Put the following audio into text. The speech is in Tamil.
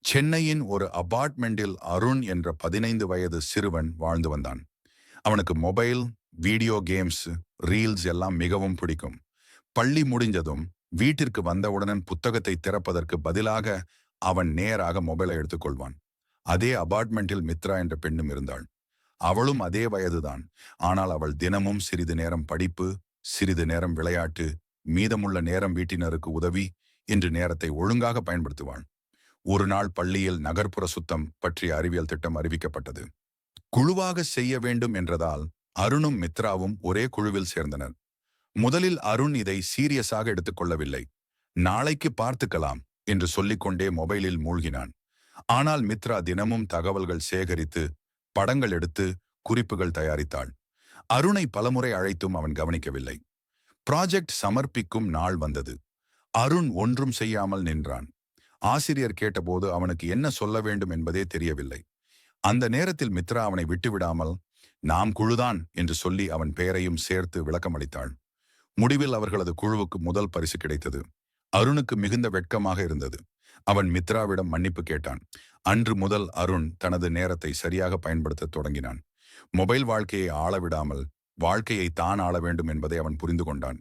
சென்னையின் ஒரு அபார்ட்மெண்டில் அருண் என்ற 15 வயது சிறுவன் வாழ்ந்து வந்தான். அவனுக்கு மொபைல், வீடியோ கேம்ஸ், ரீல்ஸ் எல்லாம் மிகவும் பிடிக்கும். பள்ளி முடிஞ்சதும் வீட்டிற்கு வந்தவுடன் புத்தகத்தை திறப்பதற்கு பதிலாக அவன் நேராக மொபைலை எடுத்துக்கொள்வான். அதே அபார்ட்மெண்டில் மித்ரா என்ற பெண்ணும் இருந்தாள். அவளும் அதே வயதுதான். ஆனால் அவள் தினமும் சிறிது நேரம் படிப்பு, சிறிது நேரம் விளையாட்டு, மீதமுள்ள நேரம் வீட்டினருக்கு உதவி என்று நேரத்தை ஒழுங்காக பயன்படுத்துவாள். ஒரு நாள் பள்ளியில் நகர்ப்புற சுத்தம் பற்றிய அறிவியல் திட்டம் அறிவிக்கப்பட்டது. குழுவாக செய்ய வேண்டும் என்றதால் அருணும் மித்ராவும் ஒரே குழுவில் சேர்ந்தனர். முதலில் அருண் இதை சீரியஸாக எடுத்துக்கொள்ளவில்லை. நாளைக்கு பார்த்துக்கலாம் என்று சொல்லிக்கொண்டே மொபைலில் மூழ்கினான். ஆனால் மித்ரா தினமும் தகவல்கள் சேகரித்து, படங்கள் எடுத்து, குறிப்புகள் தயாரித்தாள். அருணை பலமுறை அழைத்தும் அவன் கவனிக்கவில்லை. ப்ராஜெக்ட் சமர்ப்பிக்கும் நாள் வந்தது. அருண் ஒன்றும் செய்யாமல் நின்றான். ஆசிரியர் கேட்டபோது அவனுக்கு என்ன சொல்ல வேண்டும் என்பதே தெரியவில்லை. அந்த நேரத்தில் மித்ரா அவனை விட்டுவிடாமல், நாம் குழுதான் என்று சொல்லி அவன் பெயரையும் சேர்த்து விளக்கமளித்தாள். முடிவில் அவர்களது குழுவுக்கு முதல் பரிசு கிடைத்தது. அருணுக்கு மிகுந்த வெட்கமாக இருந்தது. அவன் மித்ராவிடம் மன்னிப்பு கேட்டான். அன்று முதல் அருண் தனது நேரத்தை சரியாக பயன்படுத்த தொடங்கினான். மொபைல் வாழ்க்கையை ஆளவிடாமல் வாழ்க்கையை தான் ஆள வேண்டும் என்பதை அவன் புரிந்து கொண்டான்.